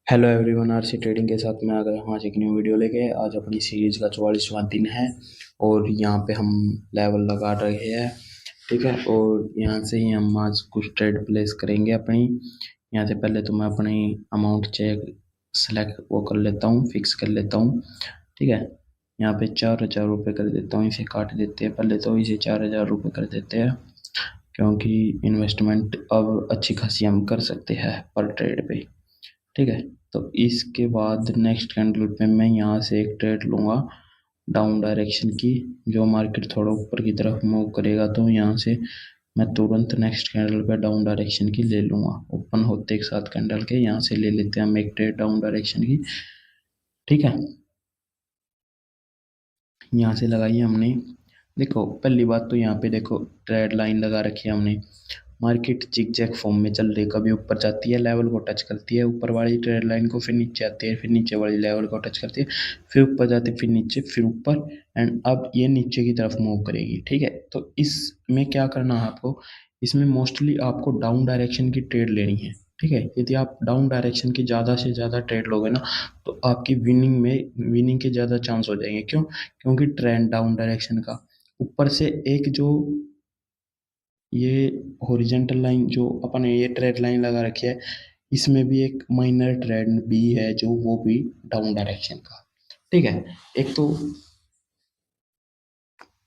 Hello everyone, RC trading के साथ मैं आ गया हूँ आज एक न्यू वीडियो लेके। आज अपनी सीरीज का 44वां दिन है और यहाँ पे हम लेवल लगा रहे हैं। ठीक है, और यहाँ से ही हम आज कुछ ट्रेड प्लेस करेंगे अपनी। यहाँ से पहले तो मैं अपनी अमाउंट चेक सेलेक्ट वो कर लेता हूँ, फिक्स कर लेता हूँ। ठीक है, यहाँ पे 4,000 रुपये कर देता हूँ, इसे काट देते हैं। पहले तो इसे 4,000 रुपये कर देते हैं क्योंकि इन्वेस्टमेंट अब अच्छी खासी हम कर सकते हैं पर ट्रेड पे। ठीक है, तो इसके बाद नेक्स्ट कैंडल पे मैं यहाँ से एक ट्रेड लूँगा डाउन डायरेक्शन की। जो मार्केट थोड़ा ऊपर की तरफ मूव करेगा तो यहाँ से मैं तुरंत नेक्स्ट कैंडल पे डाउन डायरेक्शन की ले लूँगा। ओपन होते एक साथ कैंडल के यहाँ से ले लेते हैं हम एक ट्रेड डाउन डायरेक्शन की। ठीक है, यहाँ से लगाई हमने। देखो पहली बात तो यहाँ पे देखो ट्रेड लाइन लगा रखी है हमने। मार्केट जिगजैग फॉर्म में चल रही है, कभी ऊपर जाती है लेवल को टच करती है ऊपर वाली ट्रेड लाइन को, फिर नीचे आती है, फिर नीचे वाली लेवल को टच करती है, फिर ऊपर जाती है, फिर नीचे, फिर ऊपर, एंड अब ये नीचे की तरफ मूव करेगी। ठीक है, तो इसमें क्या करना है आपको, इसमें मोस्टली आपको डाउन डायरेक्शन की ट्रेड लेनी है। ठीक है, यदि आप डाउन डायरेक्शन की ज़्यादा से ज़्यादा ट्रेड लोगे ना तो आपकी विनिंग के ज़्यादा चांस हो जाएंगे। क्यों? क्योंकि ट्रेंड डाउन डायरेक्शन का ऊपर से एक जो ये हॉरिजेंटल लाइन जो अपन ने ये ट्रेड लाइन लगा रखी है, इसमें भी एक माइनर ट्रेंड भी है जो वो भी डाउन डायरेक्शन का। ठीक है, एक तो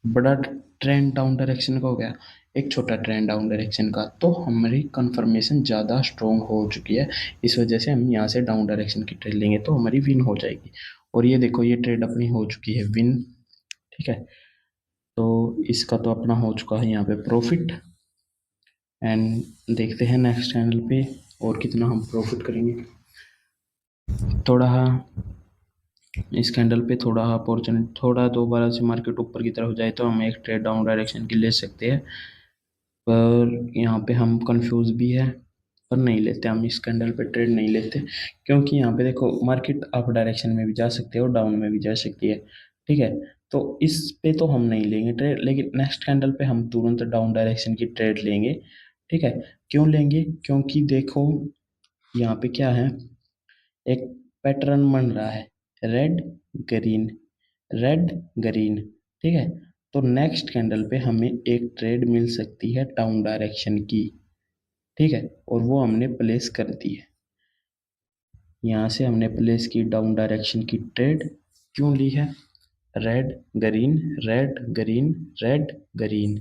बड़ा ट्रेंड डाउन डायरेक्शन का हो गया, एक छोटा ट्रेंड डाउन डायरेक्शन का, तो हमारी कंफर्मेशन ज़्यादा स्ट्रोंग हो चुकी है। इस वजह से हम यहाँ से डाउन डायरेक्शन की ट्रेड लेंगे तो हमारी विन हो जाएगी। और ये देखो ये ट्रेड अपनी हो चुकी है विन। ठीक है, तो इसका तो अपना हो चुका है यहाँ पे प्रॉफिट। एंड देखते हैं नेक्स्ट कैंडल पे और कितना हम प्रॉफिट करेंगे। थोड़ा इस कैंडल पे थोड़ा अपॉर्चुनिटी, थोड़ा दोबारा से मार्केट ऊपर की तरफ जाए तो हम एक ट्रेड डाउन डायरेक्शन की ले सकते हैं, पर यहाँ पे हम कंफ्यूज भी है। पर नहीं लेते हम इस कैंडल पे ट्रेड नहीं लेते, क्योंकि यहाँ पे देखो मार्केट अप डायरेक्शन में भी जा सकती है और डाउन में भी जा सकती है। ठीक है, तो इस पे तो हम नहीं लेंगे ट्रेड, लेकिन नेक्स्ट कैंडल पे हम तुरंत डाउन डायरेक्शन की ट्रेड लेंगे। ठीक है, क्यों लेंगे? क्योंकि देखो यहाँ पे क्या है, एक पैटर्न बन रहा है, रेड ग्रीन, रेड ग्रीन। ठीक है, तो नेक्स्ट कैंडल पे हमें एक ट्रेड मिल सकती है डाउन डायरेक्शन की। ठीक है, और वो हमने प्लेस कर दी है। यहाँ से हमने प्लेस की डाउन डायरेक्शन की ट्रेड। क्यों ली है? Red green, red green, red green.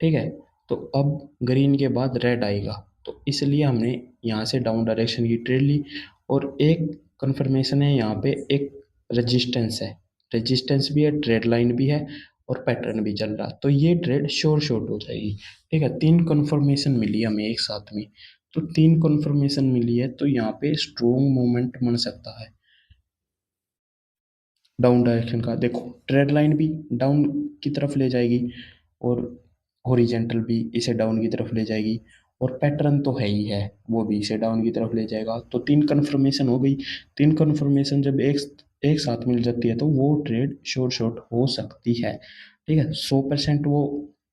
ठीक है, तो अब ग्रीन के बाद रेड आएगा, तो इसलिए हमने यहाँ से डाउन डायरेक्शन की ट्रेड ली। और एक कंफर्मेशन है यहाँ पे, एक रेजिस्टेंस है, रेजिस्टेंस भी है, ट्रेड लाइन भी है और पैटर्न भी चल रहा, तो ये ट्रेड श्योर शॉर्ट हो जाएगी। ठीक है, तीन कंफर्मेशन मिली हमें एक साथ में, तो तीन कंफर्मेशन मिली है तो यहाँ पे स्ट्रोंग मोमेंट बन सकता है डाउन डायरेक्शन का। देखो ट्रेड लाइन भी डाउन की तरफ ले जाएगी और हॉरिजेंटल भी इसे डाउन की तरफ ले जाएगी, और पैटर्न तो है ही है, वो भी इसे डाउन की तरफ ले जाएगा। तो तीन कन्फर्मेशन हो गई। तीन कन्फर्मेशन जब एक साथ मिल जाती है तो वो ट्रेड श्योर शॉट हो सकती है। ठीक है, 100% वो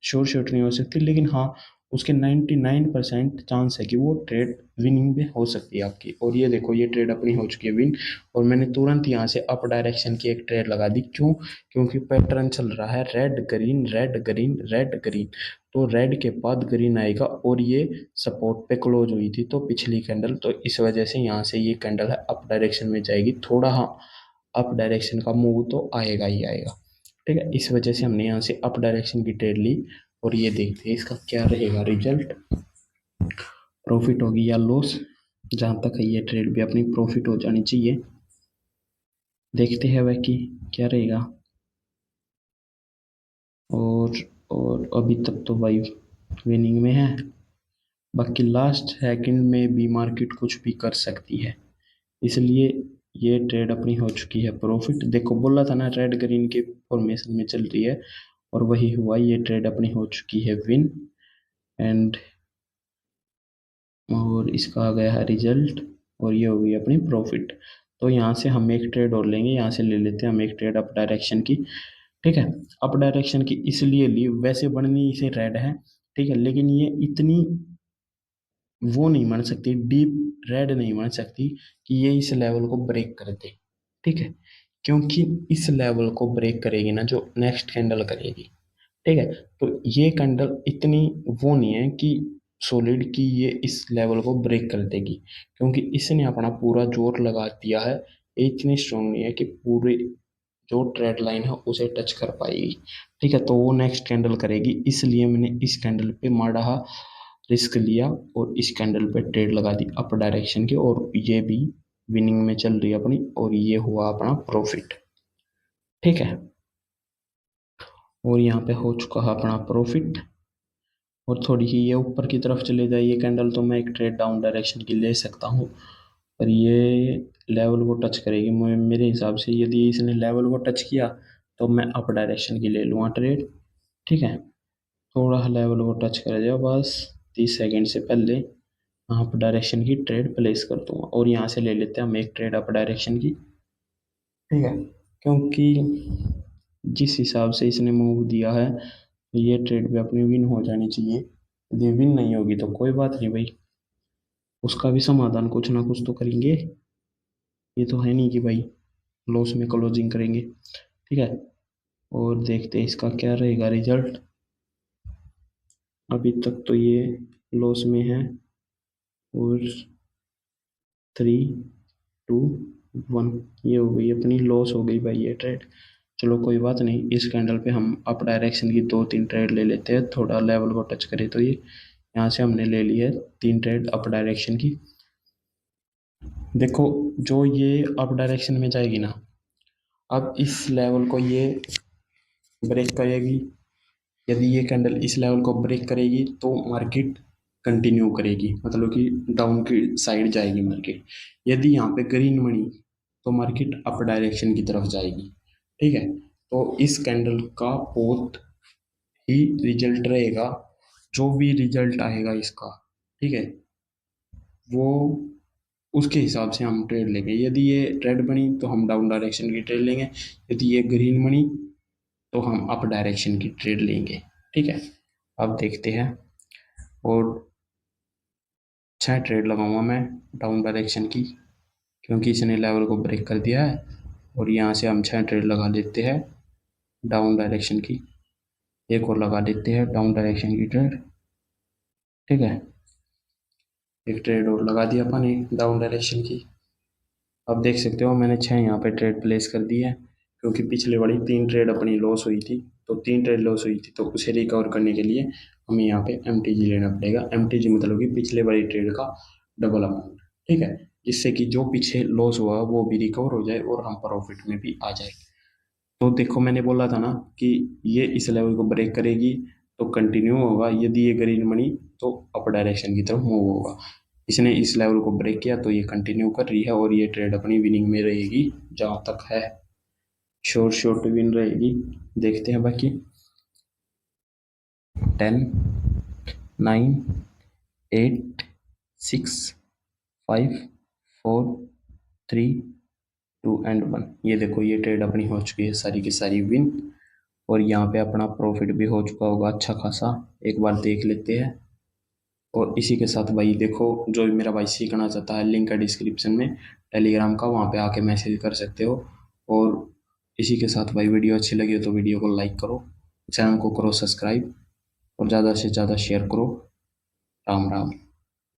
श्योर शॉट नहीं हो सकती, लेकिन हाँ उसके 99% चांस है कि वो ट्रेड विनिंग भी हो सकती है आपकी। और ये देखो ये ट्रेड अपनी हो चुकी है विन, और मैंने तुरंत यहाँ से अप डायरेक्शन की एक ट्रेड लगा दी। क्यों? क्योंकि पैटर्न चल रहा है red green, red green, red green, तो रेड के बाद ग्रीन आएगा, और ये सपोर्ट पे क्लोज हुई थी तो पिछली कैंडल, तो इस वजह से यहाँ से ये कैंडल है अप डायरेक्शन में जाएगी। थोड़ा हाँ अप डायरेक्शन का मूव तो आएगा ही आएगा। ठीक है, इस वजह से हमने यहाँ से अप डायरेक्शन की ट्रेड ली। और ये देखते हैं इसका क्या रहेगा रिजल्ट, प्रॉफिट होगी या लॉस। जहाँ तक है ये ट्रेड भी अपनी प्रॉफिट हो जानी चाहिए। देखते हैं वह कि क्या रहेगा। और और अभी तक तो भाई विनिंग में है, बाकी लास्ट सेकंड में भी मार्केट कुछ भी कर सकती है, इसलिए ये ट्रेड अपनी हो चुकी है प्रॉफिट। देखो बोला था ना रेड ग्रीन के फॉर्मेशन में चल रही है, और वही हुआ, ये ट्रेड अपनी हो चुकी है विन। एंड और इसका आ गया है रिजल्ट, और ये होगी अपनी प्रॉफिट। तो यहाँ से हम एक ट्रेड और लेंगे, यहाँ से ले लेते हैं हम एक ट्रेड अप डायरेक्शन की। ठीक है, अप डायरेक्शन की इसलिए ली, वैसे बननी इसे रेड है। ठीक है, लेकिन ये इतनी वो नहीं बन सकती, डीप रेड नहीं बन सकती कि ये इस लेवल को ब्रेक कर दे। ठीक है, क्योंकि इस लेवल को ब्रेक करेगी ना जो नेक्स्ट कैंडल करेगी। ठीक है, तो ये कैंडल इतनी वो नहीं है कि सॉलिड की ये इस लेवल को ब्रेक कर देगी, क्योंकि इसने अपना पूरा जोर लगा दिया है। ये इतनी स्ट्रांग नहीं है कि पूरे जो ट्रेड लाइन है उसे टच कर पाएगी। ठीक है, तो वो नेक्स्ट कैंडल करेगी, इसलिए मैंने इस कैंडल पे माड़ा रिस्क लिया और इस कैंडल पे ट्रेड लगा दी अप डायरेक्शन की, और ये भी विनिंग में चल रही है अपनी, और ये हुआ अपना प्रॉफिट। ठीक है, और यहाँ पे हो चुका है अपना प्रॉफिट। और थोड़ी ही ये ऊपर की तरफ चले जाए ये कैंडल, तो मैं एक ट्रेड डाउन डायरेक्शन की ले सकता हूँ, पर ये लेवल को टच करेगी। मेरे हिसाब से यदि इसने लेवल को टच किया तो मैं अप डायरेक्शन की ले लूँगा ट्रेड। ठीक है, थोड़ा लेवल को टच कर जाए बस 30 सेकेंड से पहले अप डायरेक्शन की ट्रेड प्लेस कर दूंगा, और यहाँ से ले लेते हैं हम एक ट्रेड अप डायरेक्शन की। ठीक है, क्योंकि जिस हिसाब से इसने मूव दिया है ये ट्रेड भी अपनी विन हो जानी चाहिए। यदि विन नहीं होगी तो कोई बात नहीं भाई, उसका भी समाधान कुछ ना कुछ तो करेंगे। ये तो है नहीं कि भाई लॉस में क्लोजिंग करेंगे। ठीक है, और देखते हैं इसका क्या रहेगा रिजल्ट। अभी तक तो ये लॉस में है, और 3, 2, 1 ये हो गई अपनी लॉस हो गई भाई ये ट्रेड। चलो कोई बात नहीं, इस कैंडल पे हम अप डायरेक्शन की 2-3 ट्रेड ले लेते हैं, थोड़ा लेवल को टच करे तो। ये यहाँ से हमने ले ली है 3 ट्रेड अप डायरेक्शन की। देखो, जो ये अप डायरेक्शन में जाएगी ना, अब इस लेवल को ये ब्रेक करेगी। यदि ये कैंडल इस लेवल को ब्रेक करेगी तो मार्केट कंटिन्यू करेगी, मतलब कि डाउन की साइड जाएगी मार्केट। यदि यहाँ पे ग्रीन बनी तो मार्केट अप डायरेक्शन की तरफ जाएगी। ठीक है, तो इस कैंडल का बहुत ही रिजल्ट रहेगा, जो भी रिजल्ट आएगा इसका। ठीक है, वो उसके हिसाब से हम ट्रेड लेंगे। यदि ये रेड बनी तो हम डाउन डायरेक्शन की ट्रेड लेंगे, यदि ये ग्रीन बनी तो हम अप डायरेक्शन की ट्रेड लेंगे। ठीक है, अब देखते हैं। और 6 ट्रेड लगाऊंगा मैं डाउन डायरेक्शन की, क्योंकि इसने लेवल को ब्रेक कर दिया है। और यहाँ से हम 6 ट्रेड लगा देते हैं डाउन डायरेक्शन की, एक और लगा देते हैं डाउन डायरेक्शन की ट्रेड। ठीक है, एक ट्रेड और लगा दिया अपन एक डाउन डायरेक्शन की। अब देख सकते हो मैंने 6 यहाँ पे ट्रेड प्लेस कर दी है, क्योंकि पिछले वाली 3 ट्रेड अपनी लॉस हुई थी। तो 3 ट्रेड लॉस हुई थी, तो उसे रिकवर करने के लिए हमें यहाँ पे MTG लेना पड़ेगा। MTG मतलब कि पिछले वाली ट्रेड का डबल अमाउंट। ठीक है, जिससे कि जो पीछे लॉस हुआ वो भी रिकवर हो जाए और हम प्रॉफिट में भी आ जाए। तो देखो मैंने बोला था ना कि ये इस लेवल को ब्रेक करेगी तो कंटिन्यू होगा, यदि ये ग्रीन बनी तो अप डायरेक्शन की तरफ मूव होगा। इसने इस लेवल को ब्रेक किया तो ये कंटिन्यू कर रही है, और ये ट्रेड अपनी विनिंग में रहेगी जहाँ तक है, श्योर श्योर टू विन रहेगी। देखते हैं बाकी। 10, 9, 8, 6, 5, 4, 3, 2 एंड 1। ये देखो ये ट्रेड अपनी हो चुकी है सारी की सारी विन, और यहाँ पे अपना प्रॉफिट भी हो चुका होगा अच्छा खासा, एक बार देख लेते हैं। और इसी के साथ भाई देखो, जो भी मेरा भाई सीखना चाहता है लिंक है डिस्क्रिप्शन में टेलीग्राम का, वहाँ पे आके मैसेज कर सकते हो। और इसी के साथ भाई वीडियो अच्छी लगी हो तो वीडियो को लाइक करो, चैनल को करो सब्सक्राइब, और ज़्यादा से ज़्यादा शेयर करो। राम राम।